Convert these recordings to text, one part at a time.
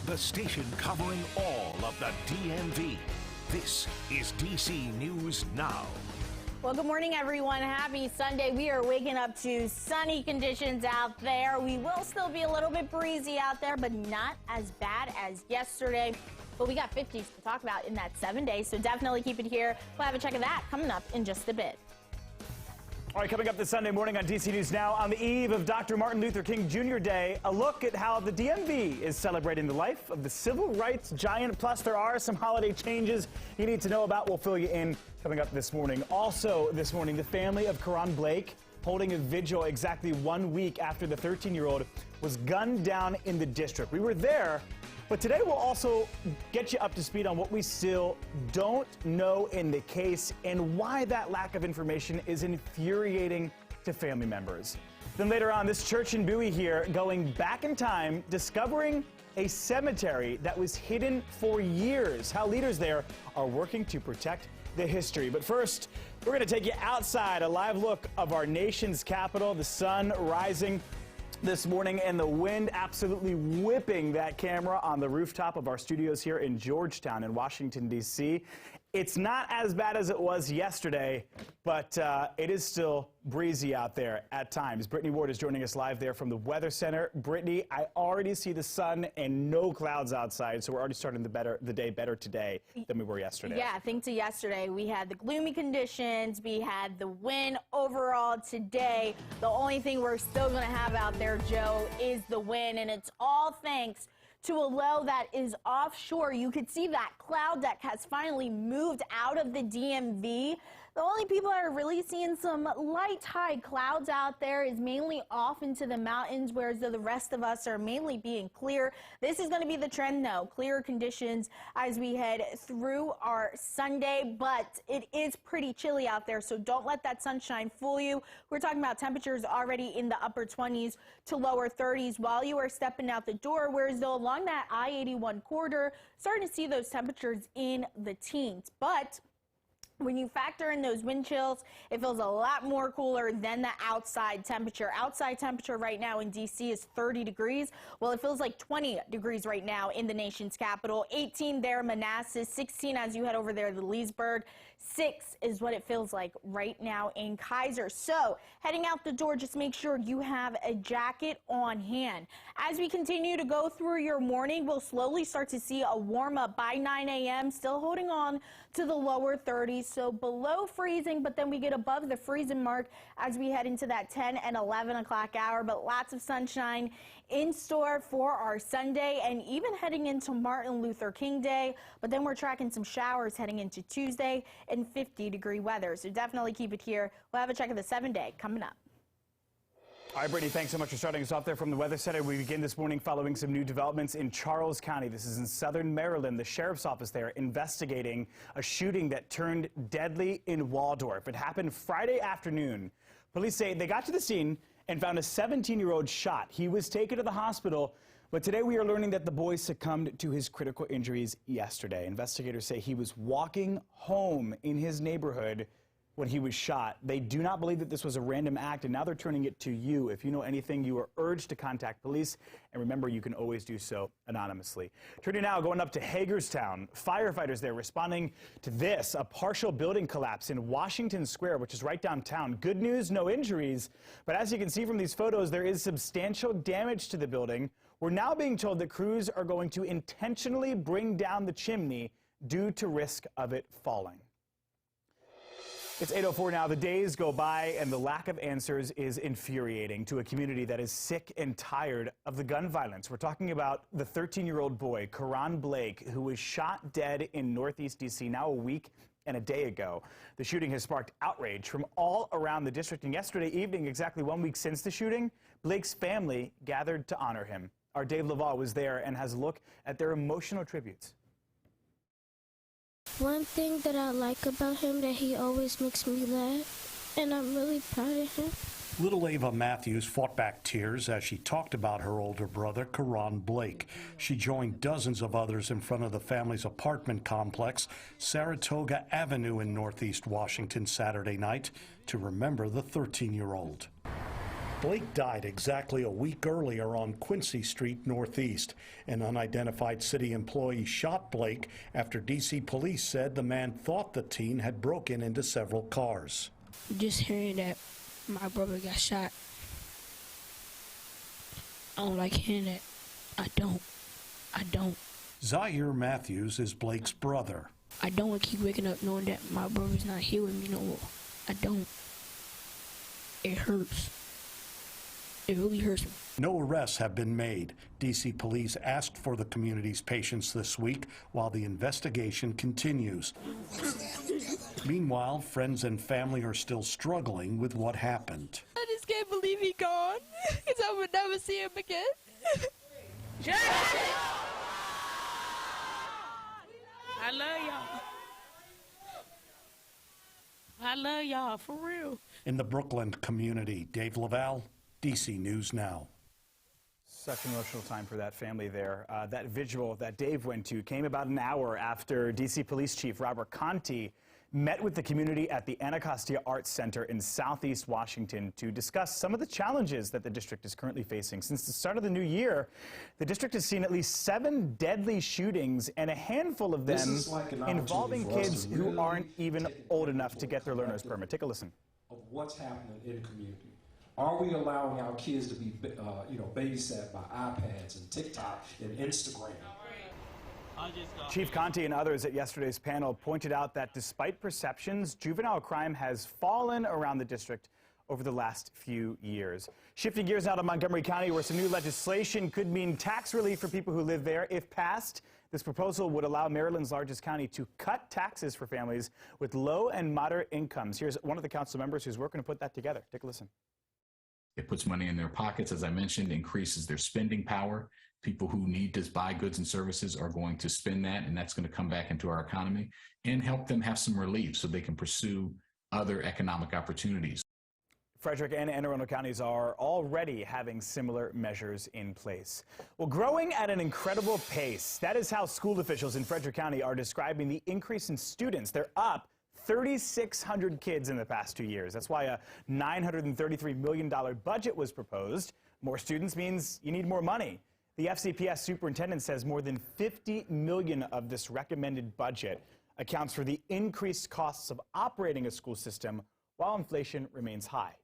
the station covering all of the DMV. This is DC News Now. Well, good morning, everyone. Happy Sunday. We are waking up to sunny conditions out there. We will still be a little bit breezy out there, but not as bad as yesterday. But we got 50s to talk about in that 7 days, so definitely keep it here. We'll have a check of that coming up in just a bit. All right, coming up this Sunday morning on DC News Now, on the eve of Dr. Martin Luther King Jr. Day, a look at how the DMV is celebrating the life of the civil rights giant. Plus, there are some holiday changes you need to know about. We'll fill you in coming up this morning. Also this morning, the family of Karan Blake holding a vigil exactly 1 week after the 13-year-old was gunned down in the district. We were there. But today we'll also get you up to speed on what we still don't know in the case and why that lack of information is infuriating to family members. Then later on, this church in Bowie here going back in time, discovering a cemetery that was hidden for years. How leaders there are working to protect the history. But first, we're going to take you outside, a live look of our nation's capital, the sun rising this morning and the wind absolutely whipping that camera on the rooftop of our studios here in Georgetown in Washington, D.C. It's not as bad as it was yesterday, but it is still breezy out there at times. Brittany Ward is joining us live there from the Weather Center. Brittany, I already see the sun and no clouds outside, so we're already starting the day better today than we were yesterday. Yeah, I think to yesterday we had the gloomy conditions, we had the wind. Overall today, the only thing we're still going to have out there, Joe, is the wind, and it's all thanks to a low that is offshore. You could see that cloud deck has finally moved out of the DMV. The only people that are really seeing some light high clouds out there is mainly off into the mountains, whereas the rest of us are mainly being clear. This is going to be the trend, though. Clearer conditions as we head through our Sunday, but it is pretty chilly out there, so don't let that sunshine fool you. We're talking about temperatures already in the upper 20s to lower 30s while you are stepping out the door, whereas though along that I-81 corridor, starting to see those temperatures in the teens. But when you factor in those wind chills, it feels a lot more cooler than the outside temperature. Outside temperature right now in D.C. is 30 degrees. Well, it feels like 20 degrees right now in the nation's capital. 18 there, Manassas. 16 as you head over there to Leesburg. 6 is what it feels like right now in Kaiser. So heading out the door, just make sure you have a jacket on hand. As we continue to go through your morning, we'll slowly start to see a warm up by 9 a.m. Still holding on to the lower 30s. So below freezing, but then we get above the freezing mark as we head into that 10 and 11 o'clock hour. But lots of sunshine in store for our Sunday and even heading into Martin Luther King Day. But then we're tracking some showers heading into Tuesday and 50-degree weather. So definitely keep it here. We'll have a check of the 7-day coming up. All right, Brittany, thanks so much for starting us off there from the Weather Center. We begin this morning following some new developments in Charles County. This is in southern Maryland. The sheriff's office there investigating a shooting that turned deadly in Waldorf. It happened Friday afternoon. Police say they got to the scene and found a 17-year-old shot. He was taken to the hospital, but today we are learning that the boy succumbed to his critical injuries yesterday. Investigators say he was walking home in his neighborhood when he was shot. They do not believe that this was a random act, and now they're turning it to you. If you know anything, you are urged to contact police. And remember, you can always do so anonymously. Turning now, going up to Hagerstown. Firefighters there responding to this, a partial building collapse in Washington Square, which is right downtown. Good news, no injuries. But as you can see from these photos, there is substantial damage to the building. We're now being told that crews are going to intentionally bring down the chimney due to risk of it falling. It's 8:04 now. The days go by and the lack of answers is infuriating to a community that is sick and tired of the gun violence. We're talking about the 13-year-old boy, Karan Blake, who was shot dead in Northeast D.C. now a week and a day ago. The shooting has sparked outrage from all around the district. And yesterday evening, exactly 1 week since the shooting, Blake's family gathered to honor him. Our Dave Laval was there and has a look at their emotional tributes. One thing that I like about him, that he always makes me laugh, and I'm really proud of him. Little Ava Matthews fought back tears as she talked about her older brother, Karan Blake. She joined dozens of others in front of the family's apartment complex, Saratoga Avenue in Northeast Washington, Saturday night to remember the 13-year-old. Blake died exactly a week earlier on Quincy Street Northeast. An unidentified city employee shot Blake after D.C. police said the man thought the teen had broken into several cars. Just hearing that my brother got shot, I don't like hearing that. I don't. Zaire Matthews is Blake's brother. I don't want to keep waking up knowing that my brother's not here with me no more. I don't. It hurts. It really hurts me. No arrests have been made. D.C. police asked for the community's patience this week while the investigation continues. Meanwhile, friends and family are still struggling with what happened. I just can't believe he's gone, because I would never see him again. I love y'all. I love y'all, for real. In the Brooklyn community, Dave Laval, DC News Now. Such an emotional time for that family there. That vigil that Dave went to came about an hour after D.C. Police Chief Robert Conti met with the community at the Anacostia Arts Center in Southeast Washington to discuss some of the challenges that the district is currently facing. Since the start of the new year, the district has seen at least 7 deadly shootings, and a handful of them involving kids who aren't even old enough to get their learner's permit. Take a listen. Of what's happening in the community. Are we allowing our kids to be, babysat by iPads and TikTok and Instagram? Chief Conti and others at yesterday's panel pointed out that despite perceptions, juvenile crime has fallen around the district over the last few years. Shifting gears now to Montgomery County, where some new legislation could mean tax relief for people who live there. If passed, this proposal would allow Maryland's largest county to cut taxes for families with low and moderate incomes. Here's one of the council members who's working to put that together. Take a listen. It puts money in their pockets, as I mentioned, increases their spending power. People who need to buy goods and services are going to spend that, and that's going to come back into our economy and help them have some relief so they can pursue other economic opportunities. Frederick and Anne Arundel counties are already having similar measures in place. Well, growing at an incredible pace. That is how school officials in Frederick County are describing the increase in students. They're up 3,600 kids in the past 2 years. That's why a $933 million budget was proposed. More students means you need more money. The FCPS superintendent says more than $50 million of this recommended budget accounts for the increased costs of operating a school system while inflation remains high.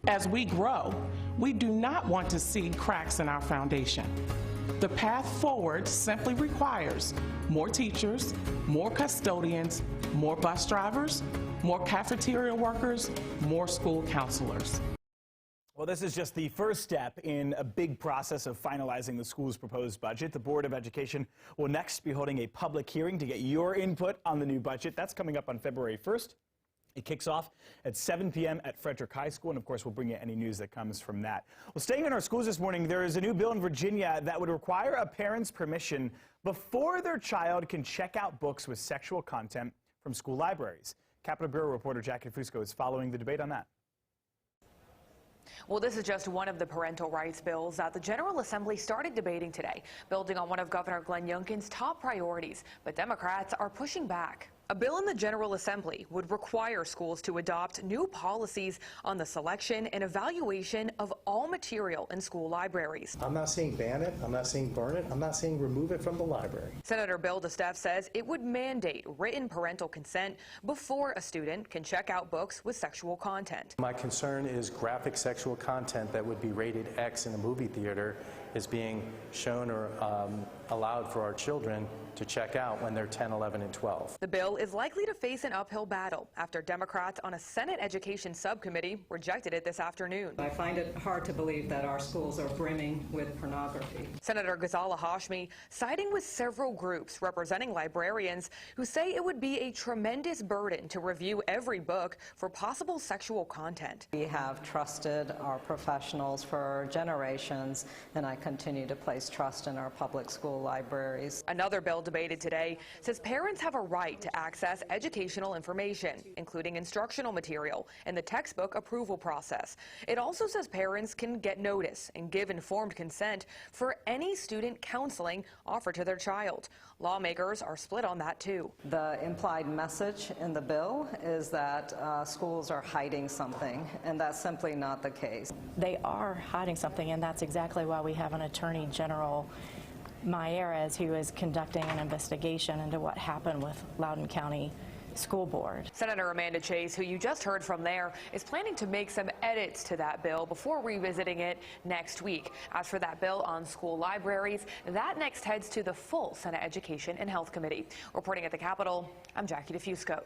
As we grow, we do not want to see cracks in our foundation. The path forward simply requires more teachers, more custodians, more bus drivers, more cafeteria workers, more school counselors. Well, this is just the first step in a big process of finalizing the school's proposed budget. The Board of Education will next be holding a public hearing to get your input on the new budget. That's coming up on February 1st. It kicks off at 7 p.m. at Frederick High School, and of course, we'll bring you any news that comes from that. Well, staying in our schools this morning, there is a new bill in Virginia that would require a parent's permission before their child can check out books with sexual content from school libraries. Capitol Bureau reporter Jackie Fusco is following the debate on that. Well, this is just one of the parental rights bills that the General Assembly started debating today, building on one of Governor Glenn Youngkin's top priorities. But Democrats are pushing back. A bill in the General Assembly would require schools to adopt new policies on the selection and evaluation of all material in school libraries. I'm not saying ban it, I'm not saying burn it, I'm not saying remove it from the library. Senator Bill DeSteffe says it would mandate written parental consent before a student can check out books with sexual content. My concern is graphic sexual content that would be rated X in a movie theater is being shown or allowed for our children to check out when they're 10, 11, and 12. The bill is likely to face an uphill battle after Democrats on a Senate Education Subcommittee rejected it this afternoon. I find it hard to believe that our schools are brimming with pornography. Senator Ghazala Hashmi siding with several groups representing librarians who say it would be a tremendous burden to review every book for possible sexual content. We have trusted our professionals for generations, and I continue to place trust in our public school libraries. Another bill debated today says parents have a right to access educational information, including instructional material, in the textbook approval process. It also says parents can get notice and give informed consent for any student counseling offered to their child. Lawmakers are split on that too. The implied message in the bill is that schools are hiding something, and that's simply not the case. They are hiding something, and that's exactly why we have an Attorney General, Mayeres, who is conducting an investigation into what happened with Loudoun County School Board. Senator Amanda Chase, who you just heard from there, is planning to make some edits to that bill before revisiting it next week. As for that bill on school libraries, that next heads to the full Senate Education and Health Committee. Reporting at the Capitol, I'm Jackie DeFusco.